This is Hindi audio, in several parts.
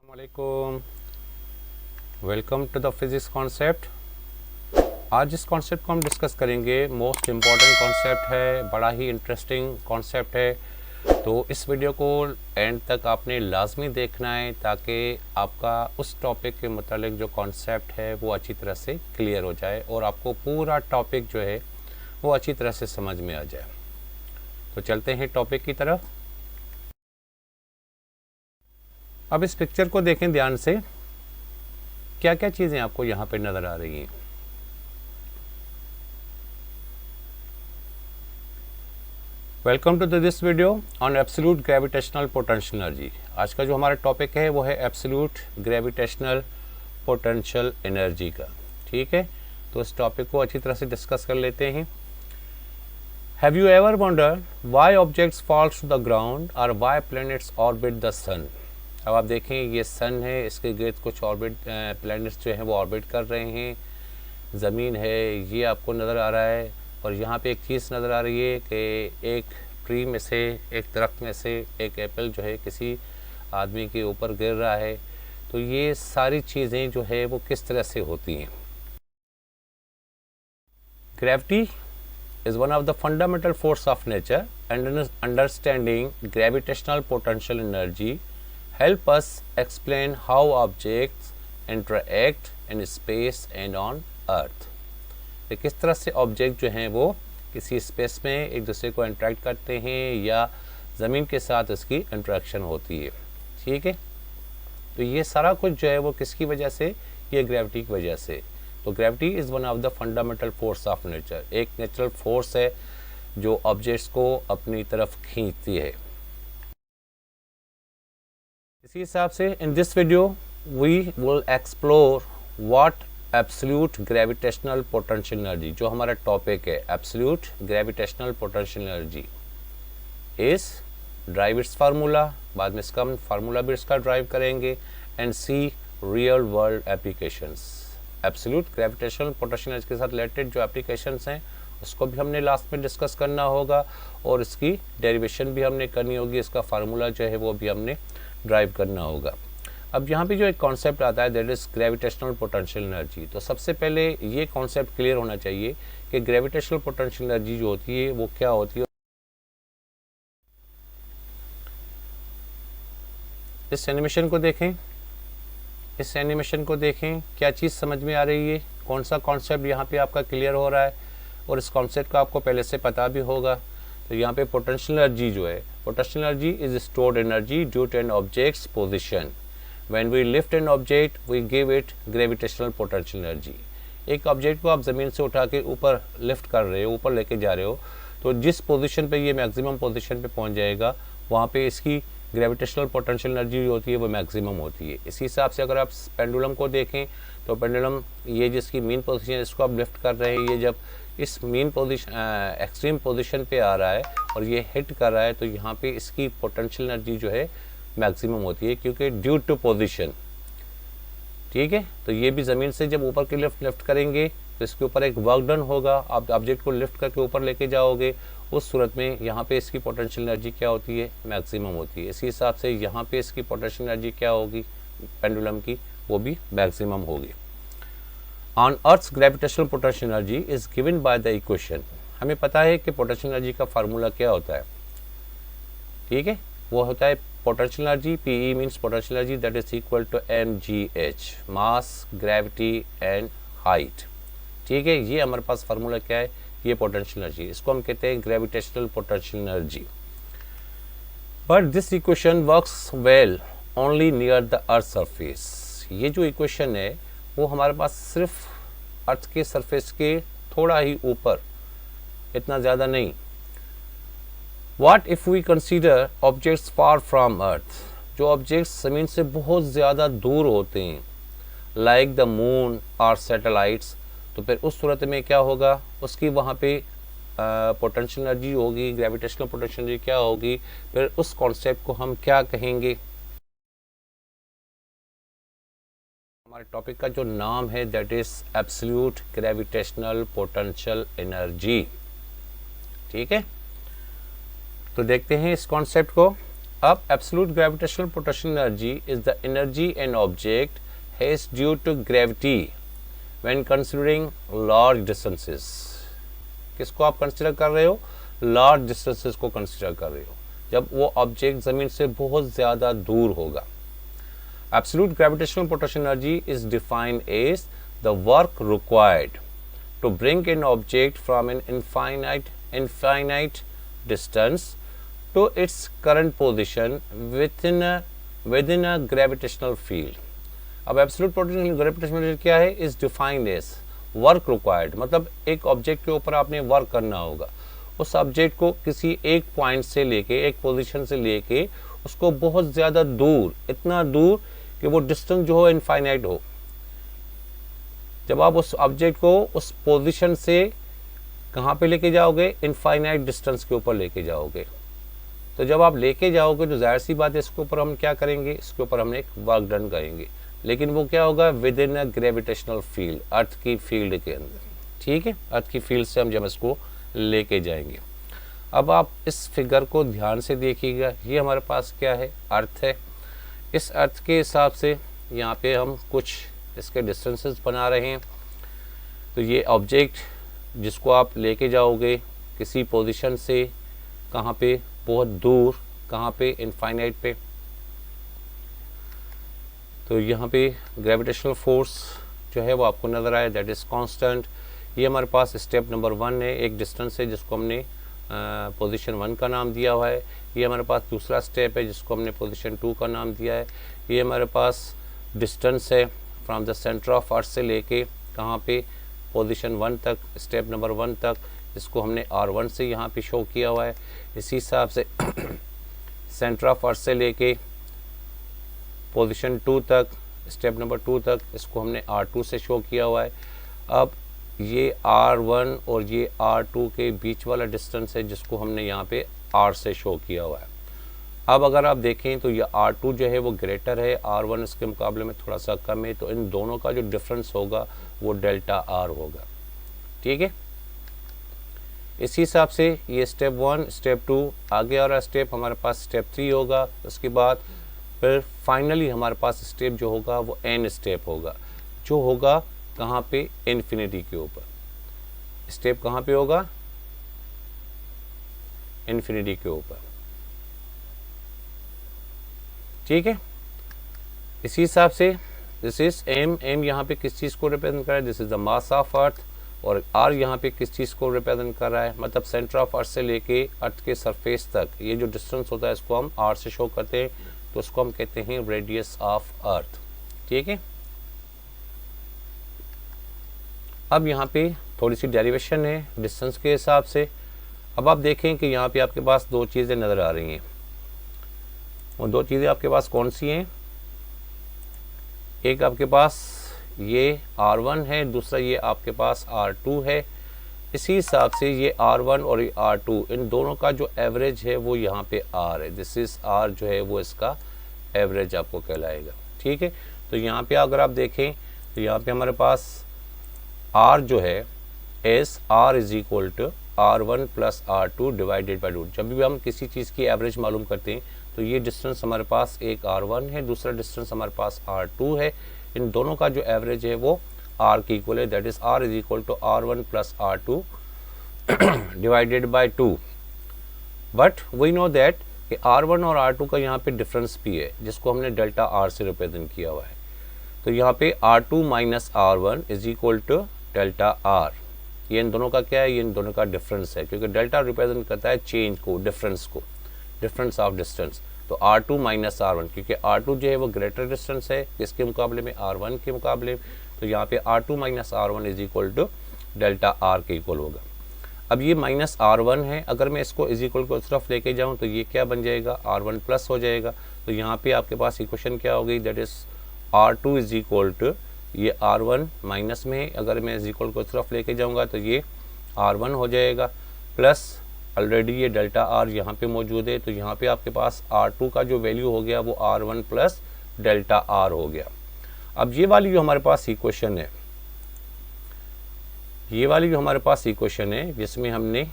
वालेकुम, welcome to the physics concept. आज इस कॉन्सेप्ट को हम डिस्कस करेंगे। मोस्ट इम्पॉर्टेंट कॉन्सेप्ट है, बड़ा ही इंटरेस्टिंग कॉन्सेप्ट है। तो इस वीडियो को एंड तक आपने लाजमी देखना है ताकि आपका उस टॉपिक के मतलब जो कॉन्सेप्ट है वो अच्छी तरह से क्लियर हो जाए और आपको पूरा टॉपिक जो है वो अच्छी तरह से समझ में आ जाए। तो चलते हैं टॉपिक की तरफ। अब इस पिक्चर को देखें ध्यान से, क्या क्या चीज़ें आपको यहाँ पे नज़र आ रही हैं। Welcome to this video on absolute gravitational potential energy. आज का जो हमारा टॉपिक है वो है एब्सोल्यूट ग्रेविटेशनल पोटेंशियल एनर्जी का। ठीक है, तो इस टॉपिक को अच्छी तरह से डिस्कस कर लेते हैं। Have you ever wondered why objects falls to the ground और why planets orbit the sun. अब आप देखें, ये सन है, इसके गिर्द कुछ ऑर्बिट प्लैनेट्स जो हैं वो ऑर्बिट कर रहे हैं। ज़मीन है, ये आपको नज़र आ रहा है। और यहाँ पे एक चीज़ नज़र आ रही है कि एक ट्री में से, एक दरख्त में से एक एप्पल जो है किसी आदमी के ऊपर गिर रहा है। तो ये सारी चीज़ें जो है वो किस तरह से होती हैं। Gravity is one of the fundamental force of nature, and understanding gravitational potential energy help us explain how objects interact in space and on earth। तो किस तरह से ऑब्जेक्ट जो हैं वो किसी स्पेस में एक दूसरे को इंटरेक्ट करते हैं या ज़मीन के साथ उसकी इंटरेक्शन होती है। ठीक है, तो ये सारा कुछ जो है वो किसकी वजह से, ये ग्रेविटी की वजह से। तो gravity is one of the fundamental force of nature, एक नेचुरल फोर्स है जो ऑब्जेक्ट्स को अपनी तरफ खींचती है। इसी हिसाब से in this video we will explore what absolute gravitational potential energy, जो हमारा टॉपिक है absolute gravitational potential energy is drive its formula, बाद में इसका हम फार्मूला भी इसका ड्राइव करेंगे, and see real world applications. Absolute gravitational potential energy के साथ रिलेटेड जो एप्लीकेशंस हैं उसको भी हमने लास्ट में डिस्कस करना होगा और इसकी डेरिवेशन भी हमने करनी होगी, इसका फार्मूला जो है वो भी हमने ड्राइव करना होगा। अब यहाँ पे जो एक कॉन्सेप्ट आता है that is gravitational potential energy. तो सबसे पहले ये कॉन्सेप्ट क्लियर होना चाहिए कि ग्रेविटेशनल पोटेंशियल एनर्जी जो होती है वो क्या होती है। इस एनिमेशन को देखें, इस एनिमेशन को देखें, क्या चीज़ समझ में आ रही है, कौन सा कॉन्सेप्ट यहाँ पे आपका क्लियर हो रहा है और इस कॉन्सेप्ट का आपको पहले से पता भी होगा। तो यहाँ पे पोटेंशियल एनर्जी जो है, potential energy is stored energy due to an objects position. When we lift an object we give it gravitational potential energy. एक ऑब्जेक्ट को आप ज़मीन से उठा के ऊपर लिफ्ट कर रहे हो, ऊपर लेके जा रहे हो, तो जिस पोजीशन पे ये मैक्सिमम पोजीशन पे पहुँच जाएगा वहाँ पे इसकी ग्रेविटेशनल पोटेंशियल एनर्जी जो होती है वो मैक्सिमम होती है। इसी हिसाब से अगर आप पेंडुलम को देखें तो पेंडुलम ये जिसकी मीन पोजीशन है इसको आप लिफ्ट कर रहे हैं, ये जब इस मीन पोजीशन एक्सट्रीम पोजीशन पे आ रहा है और ये हिट कर रहा है तो यहाँ पे इसकी पोटेंशियल एनर्जी जो है मैक्सिमम होती है, क्योंकि ड्यू टू पोजीशन। ठीक है, तो ये भी ज़मीन से जब ऊपर की लिफ्ट करेंगे तो इसके ऊपर एक वर्क डन होगा, आप ऑब्जेक्ट को लिफ्ट करके ऊपर लेके जाओगे, उस सूरत में यहाँ पे इसकी पोटेंशियल एनर्जी क्या होती है, मैक्सिमम होती है। इसी हिसाब से यहाँ पे इसकी पोटेंशियल एनर्जी क्या होगी पेंडुलम की, वो भी मैक्सिमम होगी। On earth's gravitational potential energy is given by the equation. हमें पता है कि पोटेंशियल एनर्जी का फार्मूला क्या होता है। ठीक है, वो होता है potential energy, PE means potential energy that is equal to mgh, mass, gravity and height. ठीक है, ये हमारे पास फार्मूला क्या है, ये पोटेंशियल एनर्जी, इसको हम कहते हैं gravitational potential energy. But this equation works well only near the earth surface. ये जो इक्वेशन है वो हमारे पास सिर्फ अर्थ के सरफेस के थोड़ा ही ऊपर, इतना ज़्यादा नहीं। What if we consider objects far from Earth, जो ऑब्जेक्ट्स ज़मीन से बहुत ज़्यादा दूर होते हैं लाइक द मून और सैटेलाइट्स, तो फिर उस सूरत में क्या होगा, उसकी वहाँ पे पोटेंशियल एनर्जी होगी, ग्रेविटेशनल पोटेंशियल एनर्जी क्या होगी, फिर उस कॉन्सेप्ट को हम क्या कहेंगे। हमारे टॉपिक का जो नाम है that is absolute gravitational potential energy. ठीक है, तो देखते हैं इस कॉन्सेप्ट को। अब absolute gravitational potential energy is the energy an object has due to gravity when considering large distances. किसको आप कंसीडर कर रहे हो? लार्ज डिस्टेंसेस को कंसीडर कर रहे हो, जब वो ऑब्जेक्ट ज़मीन से बहुत ज़्यादा दूर होगा। Absolute gravitational potential energy is defined as the work required to bring an object from an infinite distance to its current position within a gravitational field। अब एब्सोल्यूट पोटेंशियल ग्रेविटेशनल एनर्जी क्या है? Is defined as work required, मतलब एक ऑब्जेक्ट के ऊपर आपने वर्क करना होगा। उस ऑब्जेक्ट को किसी एक पॉइंट से लेके, एक पोजीशन से लेके उसको बहुत ज़्यादा दूर, इतना दूर कि वो डिस्टेंस जो हो इनफाइनाइट हो। जब आप उस ऑब्जेक्ट को उस पोजीशन से कहाँ पे लेके जाओगे? इनफाइनाइट डिस्टेंस के ऊपर लेके जाओगे। तो जब आप लेके जाओगे तो जाहिर सी बात है इसके ऊपर हम क्या करेंगे? इसके ऊपर हम एक वर्क डन करेंगे, लेकिन वो क्या होगा? Within a gravitational field, Earth की फील्ड के अंदर। ठीक है, अर्थ की फील्ड से हम जब इसको लेके जाएंगे। अब आप इस फिगर को ध्यान से देखिएगा, ये हमारे पास क्या है? अर्थ है। इस अर्थ के हिसाब से यहाँ पे हम कुछ इसके डिस्टेंसेस बना रहे हैं। तो ये ऑब्जेक्ट जिसको आप लेके जाओगे किसी पोजीशन से कहाँ पे? बहुत दूर, कहाँ पे? इनफाइनाइट पे। तो यहाँ पे ग्रेविटेशनल फोर्स जो है वो आपको नज़र आए, दैट इज़ कांस्टेंट। ये हमारे पास स्टेप नंबर 1 है, एक डिस्टेंस है जिसको हमने पोजीशन 1 का नाम दिया हुआ है। ये हमारे पास दूसरा स्टेप है जिसको हमने पोजीशन 2 का नाम दिया है। ये हमारे पास डिस्टेंस है from the centre of earth से लेके कहाँ पे? पोजीशन 1 तक, स्टेप नंबर 1 तक, इसको हमने R1 से यहाँ पे शो किया हुआ है। इसी हिसाब से सेंटर ऑफ अर्थ से लेके पोजीशन 2 तक, स्टेप नंबर 2 तक, इसको हमने R2 से शो किया हुआ है। अब ये R1 और ये R2 के बीच वाला डिस्टेंस है जिसको हमने यहाँ पे R से शो किया हुआ है। अब अगर आप देखें तो ये R2 जो है वो ग्रेटर है, R1 इसके मुकाबले में थोड़ा सा कम है, तो इन दोनों का जो डिफरेंस होगा वो डेल्टा R होगा। ठीक है, इसी हिसाब से ये स्टेप 1, स्टेप 2 आगे आ रहा स्टेप हमारे पास स्टेप 3 होगा। उसके बाद फिर फाइनली हमारे पास स्टेप जो होगा वो एन स्टेप होगा, जो होगा कहाँ पे? इन्फिनिटी के ऊपर। स्टेप कहाँ पे होगा? इन्फिनिटी के ऊपर। ठीक है, इसी हिसाब से दिस इज एम। एम यहाँ पे किस चीज़ को रिप्रेजेंट कर रहा है? This is the mass of earth. और आर यहाँ पे किस चीज़ को रिप्रेजेंट कर रहा है? मतलब सेंटर ऑफ अर्थ से लेके अर्थ के सरफेस तक ये जो डिस्टेंस होता है इसको हम आर से शो करते हैं, तो उसको हम कहते हैं रेडियस ऑफ अर्थ। ठीक है, अब यहाँ पे थोड़ी सी डेरिवेशन है डिस्टेंस के हिसाब से। अब आप देखें कि यहाँ पे आपके पास दो चीज़ें नज़र आ रही हैं। वो दो चीज़ें आपके पास कौन सी हैं? एक आपके पास ये R1 है, दूसरा ये आपके पास R2 है। इसी हिसाब से ये R1 और ये R2 इन दोनों का जो एवरेज है वो यहाँ पे R है। दिस इज़ R जो है वो इसका एवरेज आपको कहलाएगा। ठीक है, तो यहाँ पे अगर आप देखें तो यहाँ पे हमारे पास R जो है as R is equal to R1 plus R2 divided by root. जब भी हम किसी चीज़ की एवरेज मालूम करते हैं तो ये डिस्टेंस हमारे पास एक R1 है, दूसरा डिस्टेंस हमारे पास R2 है। इन दोनों का जो एवरेज है वो R की इक्वल है, that is R is equal to R1 plus R2 divided by 2। But we know that कि R1 और R2 का यहाँ पे डिफरेंस भी है जिसको हमने डेल्टा R से रिप्रेजेंट किया हुआ है। तो यहाँ पे R2 minus R1 is equal to delta R। ये इन दोनों का क्या है? ये इन दोनों का डिफरेंस है, क्योंकि डेल्टा रिप्रेजेंट करता है चेंज को, डिफरेंस को, डिफरेंस ऑफ डिस्टेंस। तो R2 माइनस R1, क्योंकि R2 जो है वो ग्रेटर डिस्टेंस है किसके मुकाबले में? R1 के मुकाबले। तो यहाँ पे R2 minus R1 is equal to delta R के इक्वल होगा। अब ये माइनस R1 है, अगर मैं इसको इज इक्वल को इस तरफ लेके जाऊँ तो ये क्या बन जाएगा? R1 प्लस हो जाएगा। तो यहाँ पे आपके पास इक्वेशन क्या हो गई? That is R2 is equal to ये R1 माइनस में, अगर मैं इज इक्वल को इस तरफ लेके जाऊँगा तो ये R1 हो जाएगा, प्लस ऑलरेडी ये डेल्टा R यहाँ पे मौजूद है। तो यहाँ पे आपके पास R2 का जो वैल्यू हो गया वो R1 प्लस डेल्टा R हो गया। अब ये वाली जो हमारे पास इक्वेशन है, ये वाली जो हमारे पास इक्वेशन है जिसमें हमने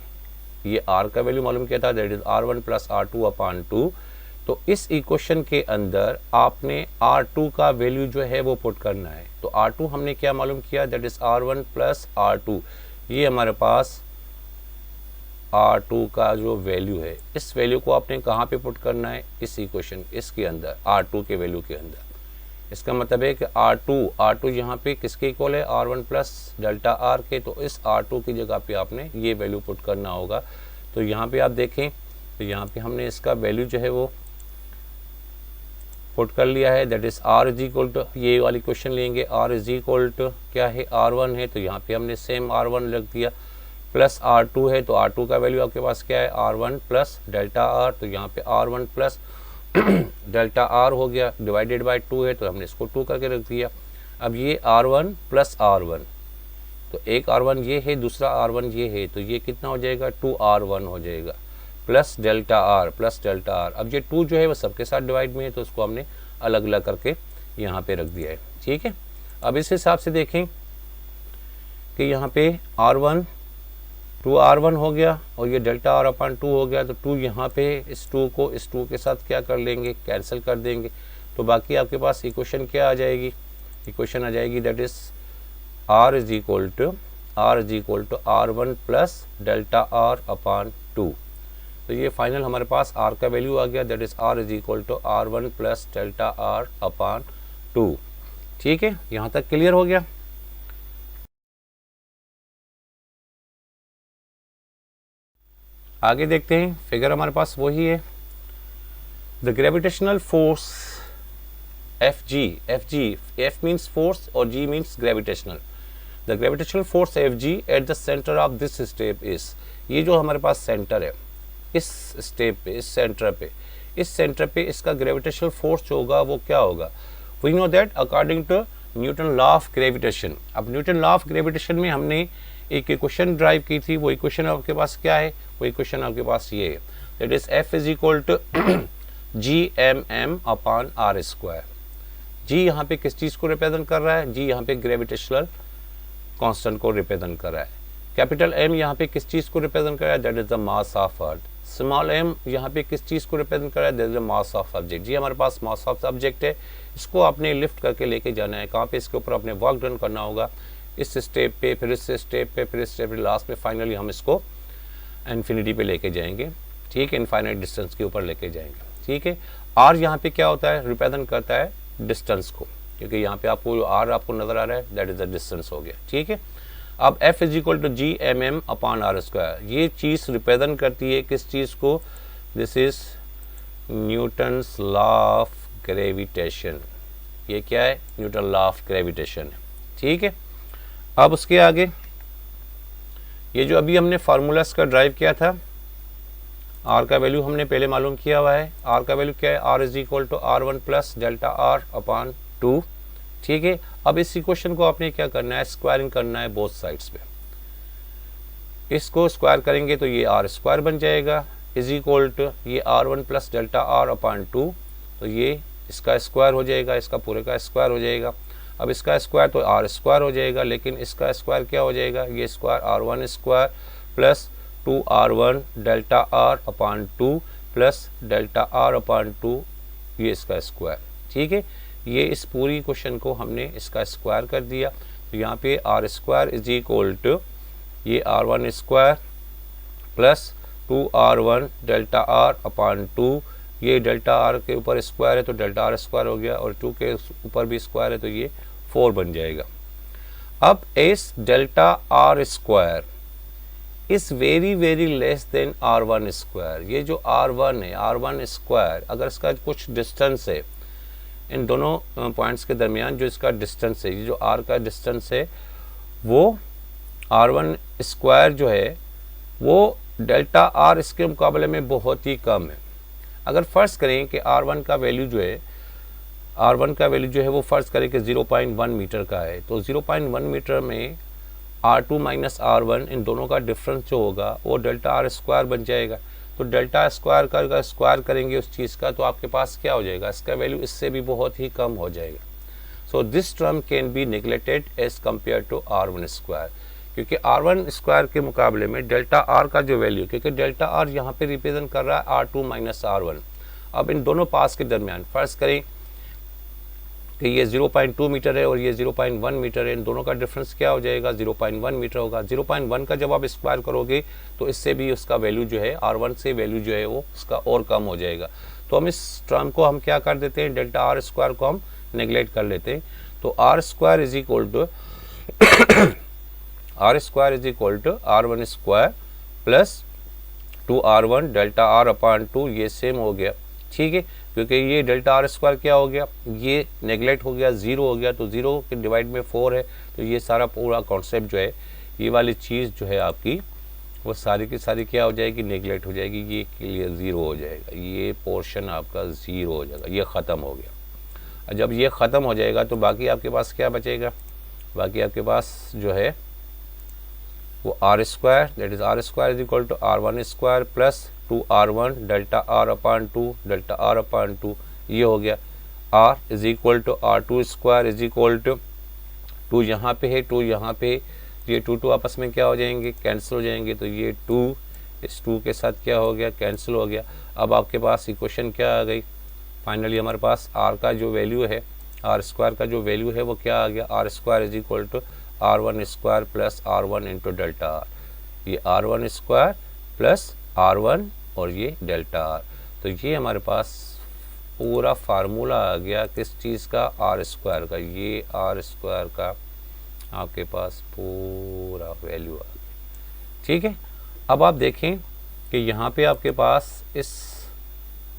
ये R का वैल्यू मालूम किया था, that is R1 plus R2 upon 2। तो इस इक्वेशन के अंदर आपने R2 का वैल्यू जो है वो पुट करना है। तो R2 हमने क्या मालूम किया, that is R1 plus R2। ये हमारे पास R2 का जो वैल्यू है, इस वैल्यू को आपने कहाँ पे पुट करना है, इस इक्वेशन इसके अंदर, R2 के वैल्यू के अंदर। इसका मतलब है कि R2 यहाँ पे किसके इक्वल है, R1 प्लस डेल्टा R के। तो इस R2 की जगह पे आपने ये वैल्यू पुट करना होगा। तो यहाँ पे आप देखें, तो यहाँ पे हमने इसका वैल्यू जो है वो पुट कर लिया है, that is R is equal to, ये वाली क्वेश्चन लेंगे, R इज इक्वल टू क्या है, R1 है, तो यहाँ पे हमने सेम R1 रख दिया, प्लस R2 है, तो R2 का वैल्यू आपके पास क्या है, R1 प्लस डेल्टा R। तो यहाँ पे R1 प्लस डेल्टा R हो गया, डिवाइडेड बाय 2 है, तो हमने इसको 2 करके रख दिया। अब ये R1 प्लस R1, तो एक R1 ये है, दूसरा R1 ये है, तो ये कितना हो जाएगा, 2R1 हो जाएगा, प्लस डेल्टा R। अब ये 2 जो है वो सबके साथ डिवाइड में है, तो उसको हमने अलग अलग करके यहाँ पे रख दिया है। ठीक है, अब इस हिसाब से देखें कि यहाँ पे R1 2R1 हो गया और ये डेल्टा R अपॉन 2 हो गया। तो 2 यहाँ पे इस 2 को इस 2 के साथ क्या कर लेंगे, कैंसिल कर देंगे। तो बाकी आपके पास इक्वेशन क्या आ जाएगी, इक्वेशन आ जाएगी that is R is equal to R1 plus delta R upon 2। तो ये फाइनल हमारे पास R का वैल्यू आ गया, that is R is equal to R1 plus delta R upon 2। ठीक है, यहाँ तक क्लियर हो गया। आगे देखते हैं, फिगर हमारे पास वही है, the gravitational force F means force और G means gravitational. The gravitational force Fg at the centre of this step is, ये जो हमारे पास सेंटर है, इस स्टेप पे, इस सेंटर पे इसका ग्रेविटेशनल फोर्स जो होगा वो क्या होगा, we know that according to Newton law of gravitation. अब न्यूटन लॉ ऑफ ग्रेविटेशन में हमने एक इक्वेशन ड्राइव की थी, वो इक्वेशन आपके पास क्या है, वो इक्वेशन आपके पास ये है, that is F is equal to GMM upon R square. G यहाँ पे किस चीज़ को रिप्रेजेंट कर रहा है, जी यहाँ पे ग्रेविटेशनल कांस्टेंट को रिप्रेजेंट कर रहा है। कैपिटल M यहाँ पे किस चीज़ को रिप्रेजेंट कर रहा है, that is the mass of earth. Small m यहाँ पे किस चीज़ को रिप्रेजेंट कर रहा है, that is the mass of object. G हमारे पास मास ऑफ ऑब्जेक्ट है, इसको आपने लिफ्ट करके लेके जाना है, कहाँ पे, इसके ऊपर अपने वर्क डन करना होगा, इस स्टेप पे, फिर इस स्टेप पे, फिर इस स्टेप पे, लास्ट में फाइनली हम इसको इन्फिनिटी पे लेके जाएंगे। ठीक है, इनफाइनाइट डिस्टेंस के ऊपर लेके जाएंगे। ठीक है, R यहाँ पे क्या होता है, रिप्रेजेंट करता है डिस्टेंस को, क्योंकि यहाँ पे आपको जो R आपको नजर आ रहा है दैट इज द डिस्टेंस हो गया। ठीक है, अब F is equal to GMM upon R square, ये चीज़ रिप्रेजेंट करती है किस चीज़ को, this is Newton's law of gravitation. ये क्या है, न्यूटन लॉ ऑफ ग्रेविटेशन है। ठीक है, अब उसके आगे ये जो अभी हमने फार्मूलास का ड्राइव किया था, R का वैल्यू हमने पहले मालूम किया हुआ है। R का वैल्यू क्या है, R is equal to R1 plus delta R upon 2। ठीक है, अब इस इक्वेशन को आपने क्या करना है, स्क्वायरिंग करना है बोथ साइड्स पे। इसको स्क्वायर करेंगे तो ये R स्क्वायर बन जाएगा, इज इक्वल टू ये R1 plus delta R upon 2, तो ये इसका स्क्वायर हो जाएगा, इसका पूरे का स्क्वायर हो जाएगा। अब इसका स्क्वायर तो R स्क्वायर हो जाएगा, लेकिन इसका स्क्वायर क्या हो जाएगा, ये square R1 square plus 2R1 delta R upon 2 plus delta R upon 2, ये इसका स्क्वायर। ठीक है, ये इस पूरी क्वेश्चन को हमने इसका स्क्वायर कर दिया। तो यहाँ पे R square is equal to ये R1 square plus 2R1 delta R upon 2, ये डेल्टा R के ऊपर स्क्वायर है तो डेल्टा R स्क्वायर हो गया, और 2 के ऊपर भी स्क्वायर है तो ये 4 बन जाएगा। अब इस delta R square is very very less than R1 square. ये जो R1 है, R1 स्क्वायर, अगर इसका कुछ डिस्टेंस है इन दोनों पॉइंट्स के दरमियान, जो इसका डिस्टेंस है, ये जो R का डिस्टेंस है, वो R1 स्क्वायर जो है वो डेल्टा R इसके मुकाबले में बहुत ही कम है। अगर फ़र्ज़ करें कि R1 का वैल्यू जो है वो फ़र्ज़ करें कि 0.1 मीटर का है, तो 0.1 मीटर में R2 माइनस R1 इन दोनों का डिफरेंस जो होगा वो डेल्टा R स्क्वायर बन जाएगा। तो डेल्टा स्क्वायर का स्क्वायर करेंगे उस चीज़ का, तो आपके पास क्या हो जाएगा, इसका वैल्यू इससे भी बहुत ही कम हो जाएगा। So this term can be neglected as compare to R1 square, क्योंकि R1 स्क्वायर के मुकाबले में डेल्टा R का जो वैल्यू, क्योंकि डेल्टा R यहाँ पे रिप्रेजेंट कर रहा है R2 माइनस R1, अब इन दोनों पास के दरमियान फ़र्ज़ करें कि ये 0.2 मीटर है और ये 0.1 मीटर है, इन दोनों का डिफरेंस क्या हो जाएगा, 0.1 मीटर होगा। 0.1 का जब आप स्क्वायर करोगे तो इससे भी उसका वैल्यू जो है R1 से वैल्यू जो है वो उसका और कम हो जाएगा। तो हम इस टर्म को हम क्या कर देते हैं, डेल्टा आर स्क्वायर को हम नेगलेक्ट कर लेते हैं। तो R square is equal to R1 square plus 2R1 delta R upon 2, ये सेम हो गया, ठीक है, क्योंकि ये डेल्टा आर स्क्वायर क्या हो गया, ये नेगलेक्ट हो गया, 0 हो गया, तो 0 के डिवाइड में 4 है, तो ये सारा पूरा कॉन्सेप्ट जो है, ये वाली चीज़ जो है आपकी वो सारी की सारी क्या हो जाएगी, नेगलेक्ट हो जाएगी, ये क्लियर 0 हो जाएगा, ये पोर्शन आपका 0 हो जाएगा, ये ख़त्म हो गया। जब ये ख़त्म हो जाएगा तो बाकी आपके पास क्या बचेगा, बाकी आपके पास जो है वो R square, that is R square is equal to R1 square plus 2R1 delta R upon 2 delta R upon 2, ये हो गया। R is equal to R2 square is equal to 2 यहाँ पे है, 2 यहाँ पे, ये 2 आपस में क्या हो जाएंगे, कैंसिल हो जाएंगे, तो ये 2 इस 2 के साथ क्या हो गया, कैंसिल हो गया। अब आपके पास इक्वेशन क्या आ गई, फाइनली हमारे पास R का जो वैल्यू है, R स्क्वायर का जो वैल्यू है वो क्या आ गया, R square is equal to R1 square plus R1 into delta R, ये R1 स्क्वायर प्लस R1 और ये डेल्टा आर। तो ये हमारे पास पूरा फार्मूला आ गया किस चीज़ का, R स्क्वायर का, ये R स्क्वायर का आपके पास पूरा वैल्यू आ गया, ठीक है। अब आप देखें कि यहाँ पे आपके पास इस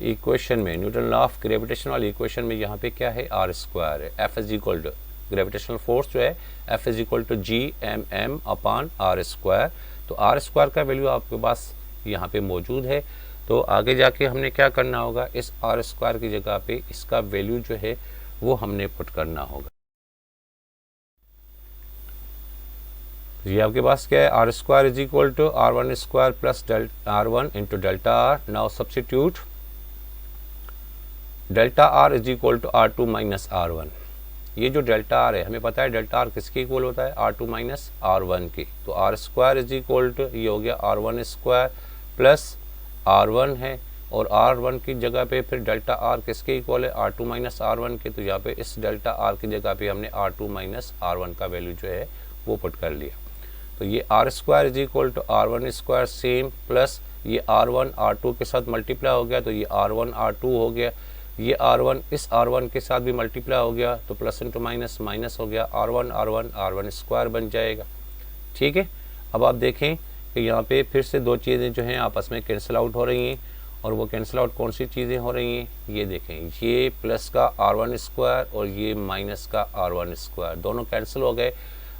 इक्वेशन में, न्यूटन लॉ ऑफ ग्रेविटेशन वाली इक्वेशन में यहाँ पे क्या है, R स्क्वायर है, F is equal to gravitational force जो है F is equal to G upon R square. तो R स्क्वायर का वैल्यू आपके पास यहाँ पे मौजूद है, तो आगे जाके हमने क्या करना होगा, इस R स्क्वायर की जगह पे इसका वैल्यू जो है वो हमने पुट करना होगा। ये आपके पास क्या है, R square is equal to R1 square plus R1 into delta R. Now substitute delta R is equal to R2 minus R1। ये जो डेल्टा आर है, हमें पता है डेल्टा आर किसके इक्वल होता है, R2 माइनस R1 के। तो R square is equal to ये हो गया R1 स्क्वायर प्लस R1 है, और R1 की जगह पे फिर डेल्टा आर किसके इक्वल है, R2 माइनस R1 के। तो यहाँ पे इस डेल्टा आर की जगह पे हमने R2 माइनस R1 का वैल्यू जो है वो पुट कर लिया। तो ये R square is equal to R1 square same plus ये R1 R2 के साथ मल्टीप्लाई हो गया, तो ये R1 R2 हो गया, ये R1 इस R1 के साथ भी मल्टीप्लाई हो गया, तो प्लस इंटू माइनस माइनस हो गया, R1 स्क्वायर बन जाएगा, ठीक है। अब आप देखें कि यहाँ पे फिर से दो चीज़ें जो हैं आपस में कैंसिल आउट हो रही हैं, और वो कैंसिल आउट कौन सी चीज़ें हो रही हैं, ये देखें, ये प्लस का R1 स्क्वायर और ये माइनस का R1 स्क्वायर, दोनों कैंसिल हो गए।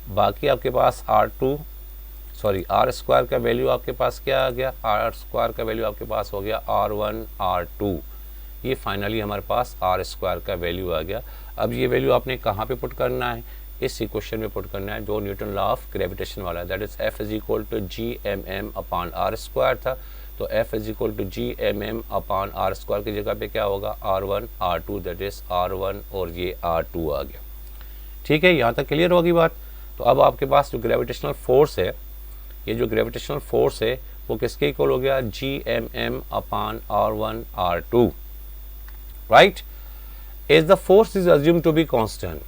बाकी आपके पास R स्क्वायर का वैल्यू आपके पास क्या आ गया, R स्क्वायर का वैल्यू आपके पास हो गया R1 R2। ये फाइनली हमारे पास R स्क्वायर का वैल्यू आ गया। अब ये वैल्यू आपने कहाँ पे पुट करना है, इस इक्वेशन में पुट करना है जो न्यूटन लॉ ऑफ ग्रेविटेशन वाला है, that is F is equal to G upon R square था। तो F is equal to G upon R square की जगह पे क्या होगा, R1 R2, that is R1 और ये R2 आ गया, ठीक है। यहाँ तक क्लियर होगी बात। तो अब आपके पास जो ग्रेविटेशनल फोर्स है, ये जो ग्रेविटेशनल फोर्स है वो किसके इक्वल हो गया, G upon R1 R2, right. As the force is assume to be constant,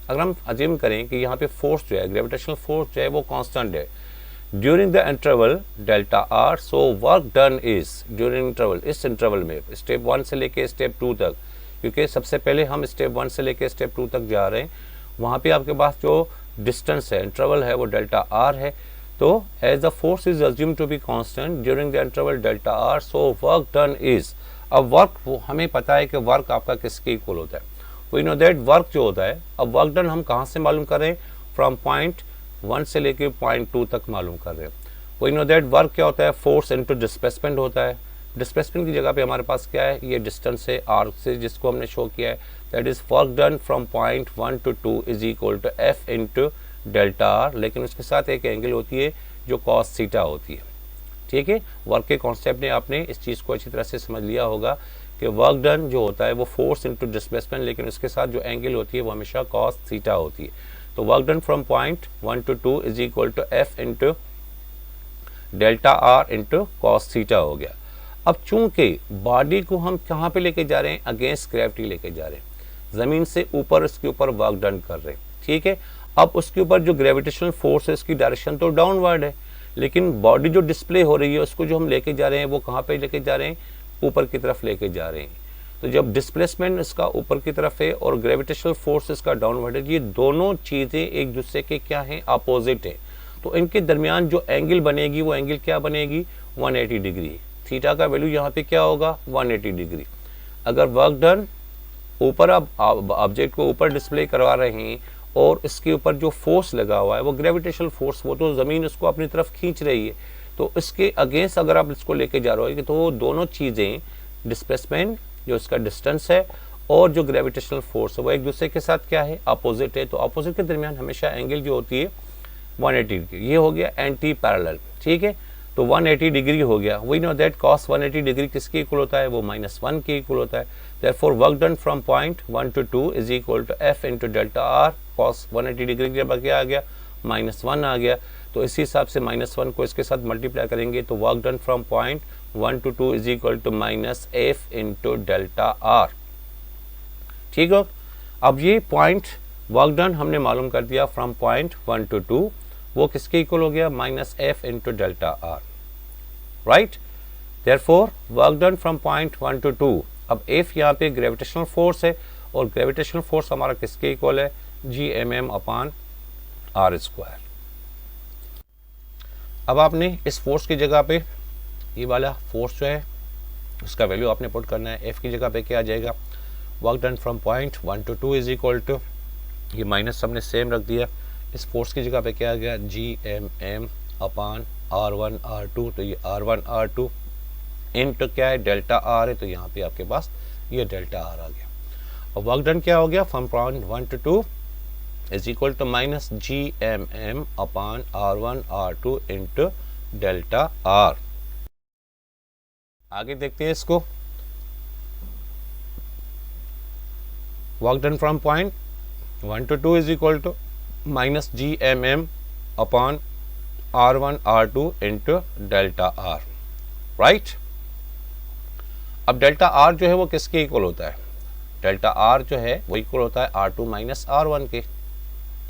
अगर हम अज्यूम करें कि यहाँ पे फोर्स जो है, ग्रेविटेशनल फोर्स जो है वो कांस्टेंट है during the interval delta R, so work done is during interval, इस इंटरवल में स्टेप 1 से लेके स्टेप 2 तक, क्योंकि सबसे पहले हम स्टेप 1 से लेके स्टेप 2 तक जा रहे हैं, वहाँ पे आपके पास जो डिस्टेंस है, इंटरवल है, वो डेल्टा आर है। तो as the force is assume to be constant during the interval delta R, so work done is, अब वर्क वो हमें पता है कि वर्क आपका किसके इक्वल होता है, वी नो दैट वर्क जो होता है, अब वर्क डन हम कहाँ से मालूम कर रहे हैं, फ्रॉम पॉइंट 1 से लेके पॉइंट 2 तक मालूम कर रहे हैं। वी नो दैट वर्क क्या होता है, फोर्स इनटू डिस्प्लेसमेंट होता है। डिस्प्लेसमेंट की जगह पे हमारे पास क्या है, ये डिस्टेंस है आर से, जिसको हमने शो किया है, that is work done from point 1 to 2 is equal to F into delta R, लेकिन उसके साथ एक एंगल होती है जो कॉस थीटा होती है, ठीक है। वर्क के कॉन्सेप्ट ने आपने इस चीज़ को अच्छी तरह से समझ लिया होगा कि वर्क डन जो होता है वो फोर्स इनटू डिस्प्लेसमेंट, लेकिन उसके साथ जो एंगल होती है वो हमेशा कॉस थीटा होती है। तो work done from point 1 to 2 is equal to F into delta R into cos theta हो गया। अब चूंकि बॉडी को हम कहाँ पे लेके जा रहे हैं, अगेंस्ट ग्रेविटी लेके जा रहे हैं, ज़मीन से ऊपर उसके ऊपर वर्क डन कर रहे हैं, ठीक है। अब उसके ऊपर जो ग्रेविटेशनल फोर्स है उसकी डायरेक्शन तो डाउनवर्ड है, लेकिन बॉडी जो डिस्प्ले हो रही है उसको जो हम लेके जा रहे हैं वो कहाँ पे लेके जा रहे हैं, ऊपर की तरफ लेके जा रहे हैं। तो जब डिस्प्लेसमेंट इसका ऊपर की तरफ है और ग्रेविटेशनल फोर्स इसका डाउनवर्ड है, ये दोनों चीज़ें एक दूसरे के क्या हैं, अपोजिट है। तो इनके दरमियान जो एंगल बनेगी वो एंगल क्या बनेगी, 180 डिग्री। थीटा का वैल्यू यहाँ पे क्या होगा, 180 डिग्री। अगर वर्क डन ऊपर, आप ऑब्जेक्ट को ऊपर डिस्प्ले करवा रहे हैं और इसके ऊपर जो फोर्स लगा हुआ है वो ग्रेविटेशनल फोर्स, वो तो ज़मीन उसको अपनी तरफ खींच रही है, तो इसके अगेंस्ट अगर आप इसको लेके जा रहे हो तो दोनों चीज़ें, डिस्प्लेसमेंट जो इसका डिस्टेंस है और जो ग्रेविटेशनल फोर्स है वो एक दूसरे के साथ क्या है, अपोजिट है। तो अपोजिट के दरमियान हमेशा एंगल जो होती है 180 डिग्री। ये हो गया एंटी पैरेलल, ठीक है। तो 180 डिग्री हो गया। We know that cos 180 degree किसके इक्वल होता है, वो -1 के इक्वल होता है। Therefore work done from point 1 to 2 is equal to F into delta R. cos 180 degree के बाद क्या आ गया, -1 आ गया। तो इसी हिसाब से -1 को इसके साथ मल्टीप्लाई करेंगे तो work done from point 1 to 2 is equal to -F into delta R, ठीक है। अब ये पॉइंट वर्क डन हमने मालूम कर दिया फ्रॉम पॉइंट 1 to 2, वो किसके इक्वल हो गया, -F into delta R, right. Therefore work done from point 1 to 2। अब F यहाँ पे ग्रेविटेशनल फोर्स है और ग्रेविटेशनल फोर्स हमारा किसके इक्वल है, Gmm अपॉन आर स्क्वायर। अब आपने इस फोर्स की जगह पे ये वाला फोर्स जो है उसका वैल्यू आपने पुट करना है। F की जगह पे क्या आ जाएगा, work done from point 1 to 2 is equal to, ये माइनस हमने सेम रख दिया, इस फोर्स की जगह पे क्या आ गया, Gmm अपॉन R1 R2। तो ये R1 R2 इनटू क्या है, डेल्टा आर है, तो यहाँ पे आपके पास ये डेल्टा आर आ गया। और वर्क डन क्या हो गया, from point 1 to 2 is equal to -Gmm upon R1 R2 into delta R. आगे देखते हैं इसको। Work done from point 1 to 2 is equal to -Gmm upon R1 R2 into delta R, right. अब डेल्टा आर जो है वो किसके इक्वल होता है, डेल्टा आर जो है वो इक्वल होता है R2 माइनस R1 के,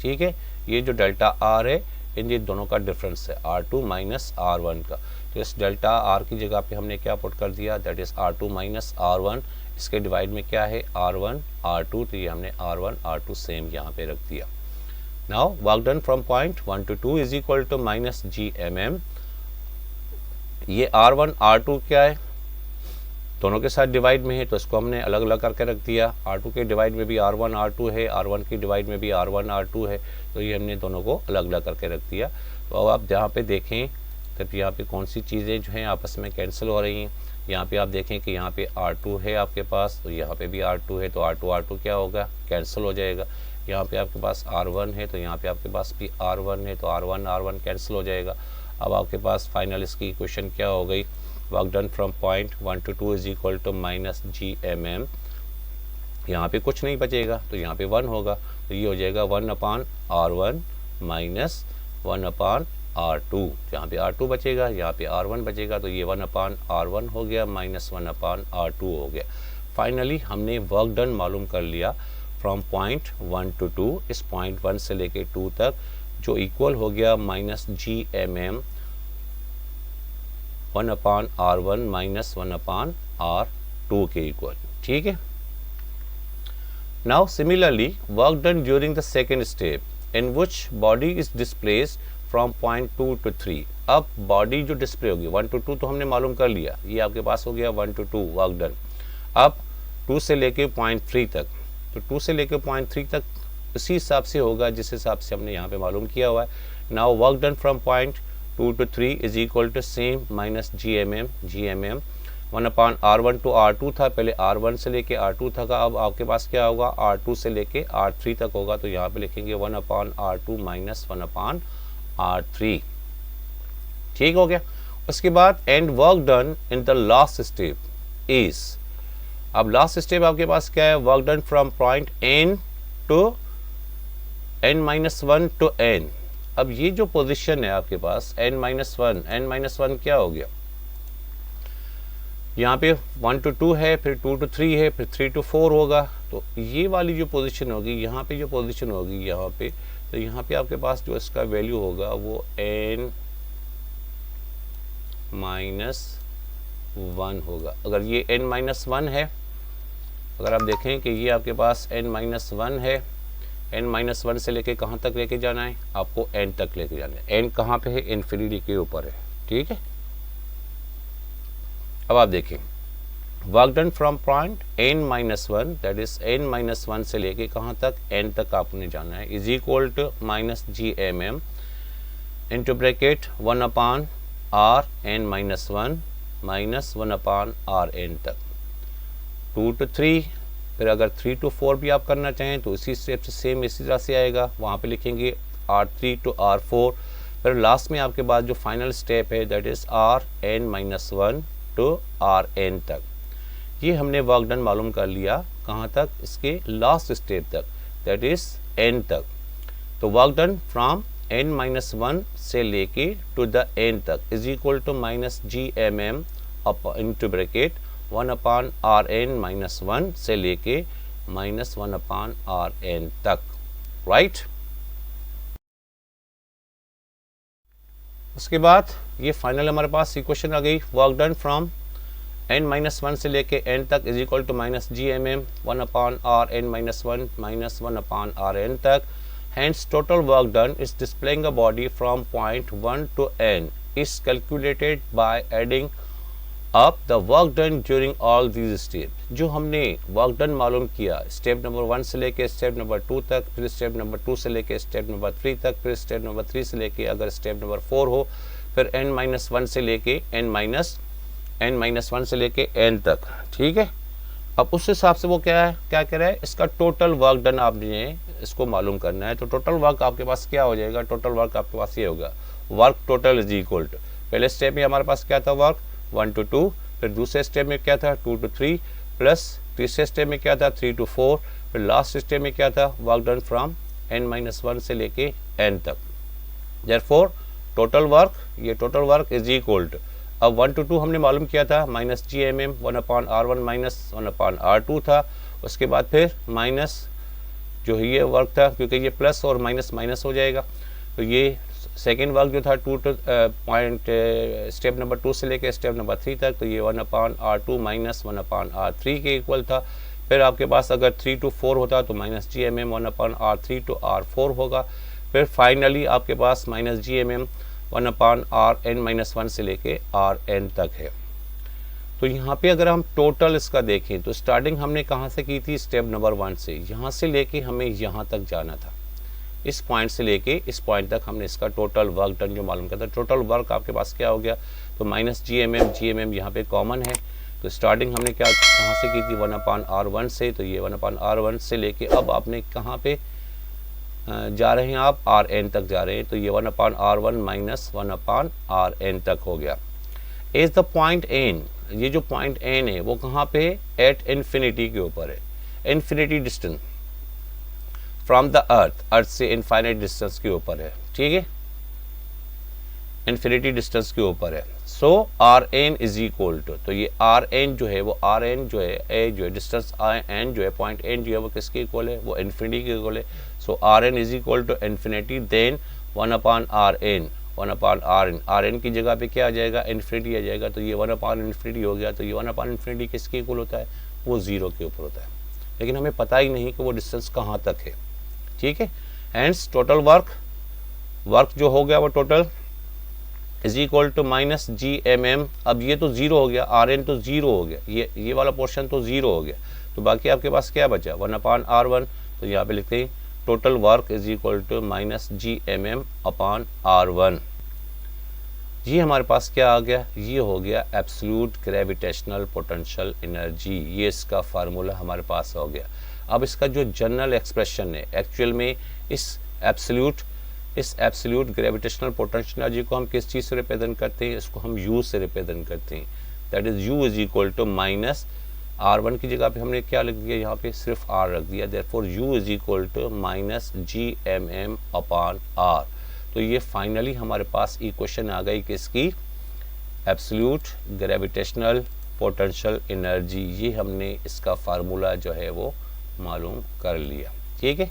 ठीक है। ये जो डेल्टा आर है इन ये दोनों का डिफरेंस है, R2 माइनस R1 का। तो इस डेल्टा आर की जगह पे हमने क्या पुट कर दिया, that is R2 minus R1। इसके डिवाइड में क्या है, R1 R2, तो ये हमने R1 R2 सेम यहाँ पे रख दिया। Now work done from point 1 to 2 is equal to -Gmm। ये R1 R2 क्या है, दोनों के साथ डिवाइड में है, तो इसको हमने अलग अलग करके रख दिया। R2 के डिवाइड में भी R1 R2 है, R1 के डिवाइड में भी R1 R2 है, तो ये हमने दोनों को अलग अलग करके रख दिया। तो अब आप यहाँ पे देखें तब यहाँ पे कौन सी चीज़ें जो हैं आपस में कैंसिल हो रही हैं। यहाँ पे आप देखें कि यहाँ पे R2 है आपके पास, तो यहाँ पे भी R2 है, तो R2 R2 क्या होगा, कैंसिल हो जाएगा। यहाँ पे आपके पास R1 है, तो यहाँ पे आपके पास भी R1 है, तो R1 R1 कैंसिल हो जाएगा। अब आपके पास फाइनल इसकी इक्वेशन क्या हो गई, work done from point 1 to 2 is equal to -Gmm। यहाँ पे कुछ नहीं बचेगा, तो यहाँ पे 1 होगा, तो ये हो जाएगा 1 upon R1 minus 1 upon R2। यहाँ पे R2 बचेगा, यहाँ पे R1 बचेगा, तो ये 1 अपॉन R1 हो गया माइनस 1 अपॉन R2 हो गया। फाइनली हमने वर्क डन मालूम कर लिया फ्रॉम पॉइंट 1 to 2, इस पॉइंट 1 से लेके 2 तक, जो इक्वल हो गया -Gmm 1 upon R1 minus 1 upon R2 के इक्वल, ठीक है। Now similarly work done during the second step in which body is displaced from point 2 to 3। अब बॉडी जो डिस्प्ले होगी 1 to 2 तो हमने मालूम कर लिया, ये आपके पास हो गया 1 to 2 वर्क डन। अब 2 से लेके पॉइंट 3 तक, तो 2 से लेके पॉइंट 3 तक उसी हिसाब से होगा जिस हिसाब से हमने यहाँ पे मालूम किया हुआ है। Now work done from point 2 to 3 is equal to same minus Gmm 1 upon R1 to R2 था, पहले R1 से लेके R2 तक, अब आपके पास क्या होगा, R2 से लेके R3 तक होगा, तो यहाँ पे लिखेंगे 1 upon R2 minus 1 upon R3, ठीक हो गया। उसके बाद and work done in the last step is, अब लास्ट स्टेप आपके पास क्या है, work done from point n to n-1 to n। अब ये जो पोजीशन है आपके पास n-1 क्या हो गया, यहाँ पे 1 to 2 है, फिर 2 to 3 है, फिर 3 to 4 होगा। तो ये वाली जो पोजीशन होगी, यहाँ पे जो पोजीशन होगी यहाँ पे, तो यहाँ पे आपके पास जो इसका वैल्यू होगा वो n - 1 होगा। अगर ये n - 1 है, अगर आप देखें कि ये आपके पास n - 1 है, n - 1 से लेके कहाँ तक लेके जाना है, आपको n तक लेके जाना है। n कहाँ पे है, इन्फिनिटी के ऊपर है, ठीक है। अब आप देखें, work done from point n - 1, that is n - 1 से लेके कहाँ तक, n तक आपने जाना है, is equal to -gmm into bracket 1/r n - 1 minus 1/r n तक 2 to 3। फिर अगर 3 to 4 भी आप करना चाहें तो इसी स्टेप से सेम इसी तरह से आएगा, वहाँ पे लिखेंगे R3 to R4। फिर लास्ट में आपके बाद जो फाइनल स्टेप है that is Rn - 1 to Rn तक। ये हमने वर्क डन मालूम कर लिया कहाँ तक, इसके लास्ट स्टेप तक, दैट इज़ n तक। तो वर्क डन फ्रॉम n - 1 से लेके टू द n तक is equal to -gmm into bracket 1/Rn - 1 से लेके -1/Rn तक, राइट। उसके बाद ये फाइनल हमारे पास इक्वेशन आ गई, वर्क डन फ्रॉम n - 1 से लेके n तक is equal to -gmm 1/Rn - 1 minus 1/Rn तक। Hence total work done is displaying a body from point 1 to n is calculated by adding up the work done during all these steps। जो हमने वर्क डन मालूम किया स्टेप नंबर 1 से लेके स्टेप नंबर 2 तक, फिर स्टेप नंबर 2 से लेके स्टेप नंबर 3 तक, फिर स्टेप नंबर 3 से लेके अगर स्टेप नंबर 4 हो, फिर n - 1 से लेके n - 1 से लेके n तक, ठीक है। अब उस हिसाब से वो क्या कह रहा है, इसका टोटल वर्क डन आपने इसको मालूम करना है। तो टोटल वर्क आपके पास क्या हो जाएगा, टोटल वर्क आपके पास ये होगा, work total is equal to, पहले स्टेप में हमारे पास क्या था वर्क 1 to 2, फिर दूसरे स्टेप में क्या था 2 to 3, प्लस तीसरे स्टेप में क्या था 3 to 4, फिर लास्ट स्टेप में क्या था वर्क डन फ्रॉम n - 1 से लेके n तक। देयरफॉर टोटल वर्क, ये total work is equal to, अब 1 to 2 हमने मालूम किया था -gmm 1/R1 माइनस 1/R2 था। उसके बाद फिर माइनस जो ये वर्क था, क्योंकि ये प्लस और माइनस माइनस हो जाएगा, तो ये सेकेंड वर्क जो था स्टेप नंबर 2 से लेके स्टेप नंबर 3 तक, तो ये 1/R2 माइनस 1/R3 के इक्वल था। फिर आपके पास अगर 3 to 4 होता तो -gmm 1/R3 to R4 होगा। फिर फाइनली आपके पास -gmm 1/Rn - 1 से लेके Rn तक है। तो यहाँ पे अगर हम टोटल इसका देखें तो स्टार्टिंग हमने कहाँ से की थी, स्टेप नंबर 1 से, यहाँ से लेके हमें यहाँ तक जाना था, इस पॉइंट से लेके इस पॉइंट तक हमने इसका टोटल वर्क डन जो मालूम किया था। टोटल वर्क आपके पास क्या हो गया, तो -gmm यहाँ पे कॉमन है, तो स्टार्टिंग हमने कहाँ से की थी 1/R1 से, तो ये 1/R1 से लेके अब आपने कहाँ पे जा रहे हैं आप Rn तक जा रहे हैं, तो ये 1/R1 माइनस 1/Rn तक हो गया। एज द पॉइंट n, ये जो पॉइंट n है वो कहाँ पे है, एट इन्फिनिटी के ऊपर है, infinity distance from the earth से इनफाइनाइट डिस्टेंस के ऊपर है, ठीक है, इन्फिनिटी डिस्टेंस के ऊपर है। So Rn is equal to, तो ये Rn जो है वो Rn जो है ए जो है डिस्टेंस n जो है पॉइंट n जो है वो किसके इक्वल है, वो इन्फिनिटी के इक्वल है। So Rn is equal to infinity, then 1/Rn, 1/Rn, Rn की जगह पे क्या आ जाएगा, इन्फिनिटी आ जाएगा, तो ये 1/इन्फिनिटी हो गया। तो ये 1/इन्फिनिटी किसके इक्वल होता है, वो 0 के ऊपर होता है, लेकिन हमें पता ही नहीं कि वो डिस्टेंस कहाँ तक है, ठीक है। हैंस टोटल वर्क जो हो गया वो total is equal to -gmm, अब ये तो 0 हो गया, Rn तो 0 हो गया, ये वाला पोर्शन तो 0 हो गया, तो बाकी आपके पास क्या बचा 1/R1, तो यहाँ पे लिखते हैं total work is equal to -gmm/R1। ये हमारे पास क्या आ गया, ये हो गया एब्सोल्यूट ग्रेविटेशनल पोटेंशियल एनर्जी, ये इसका फार्मूला हमारे पास हो गया। अब इसका जो जनरल एक्सप्रेशन है, एक्चुअल में इस एब्सोल्यूट ग्रेविटेशनल पोटेंशियल एनर्जी को हम किस चीज़ से रिप्रेजेंट करते हैं, इसको हम U से रिप्रेजेंट करते हैं, that is U is equal to -R1 की जगह पे हमने क्या लिख दिया, यहाँ पे सिर्फ R रख दिया, therefore U is equal to -gmm/R। तो ये फाइनली हमारे पास इक्वेशन आ गई किसकी, एब्सोल्यूट ग्रेविटेशनल पोटेंशियल एनर्जी, ये हमने इसका फार्मूला जो है वो मालूम कर लिया। ठीक है,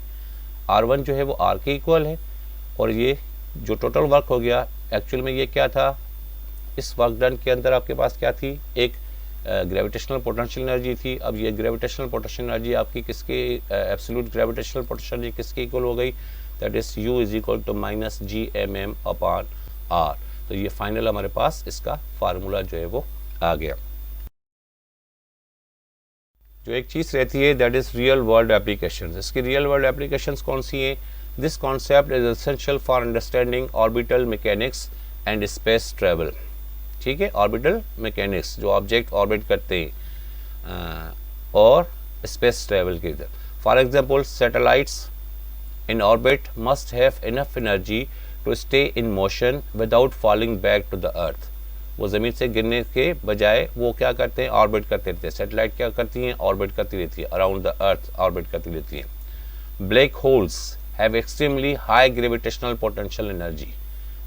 R1 जो है वो R के इक्वल है, और ये जो टोटल वर्क हो गया एक्चुअल में ये क्या था, इस वर्क डन के अंदर आपके पास क्या थी, एक ग्रेविटेशनल पोटेंशियल एनर्जी थी। अब ये ग्रेविटेशनल पोटेंशियल एनर्जी आपकी किसके, एब्सोल्यूट ग्रेविटेशनल पोटेंशियल एनर्जी किसके इक्वल हो गई, that is U is equal to minus GMM upon R। तो ये फाइनल हमारे पास इसका फार्मूला जो है वो आ गया। जो एक चीज़ रहती है that is real world applications. इसकी रियल वर्ल्ड एप्लीकेशंस कौन सी हैं? This concept is essential for understanding orbital mechanics and space travel. ठीक है, ऑर्बिटल मैकेनिक्स, जो ऑब्जेक्ट ऑर्बिट करते हैं और स्पेस ट्रैवल के इधर। For example satellites in orbit must have enough energy to stay in motion without falling back to the earth. वो ज़मीन से गिरने के बजाय वो क्या करते हैं, ऑर्बिट करते रहते हैं। सैटेलाइट क्या करती हैं, ऑर्बिट करती रहती है, अराउंड द अर्थ ऑर्बिट करती रहती हैं। Black holes have extremely high gravitational potential energy,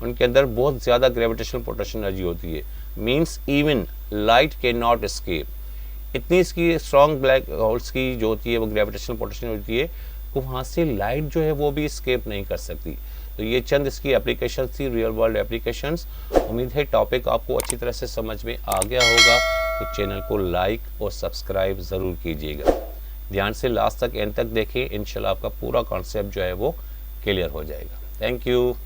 उनके अंदर बहुत ज़्यादा ग्रेविटेशनल पोटेंशियल एनर्जी होती है। Means even light can not escape. इतनी इसकी स्ट्रॉन्ग ब्लैक होल्स की जो होती है वो ग्रेविटेशनल पोटेंशियल होती है, तो वहाँ से लाइट जो है वो भी एस्केप नहीं कर सकती। तो ये चंद इसकी एप्लीकेशन थी, रियल वर्ल्ड एप्लीकेशंस। उम्मीद है टॉपिक आपको अच्छी तरह से समझ में आ गया होगा। तो चैनल को लाइक और सब्सक्राइब ज़रूर कीजिएगा। ध्यान से लास्ट तक एंड तक देखें, इंशाल्लाह आपका पूरा कॉन्सेप्ट जो है वो क्लियर हो जाएगा। Thank you.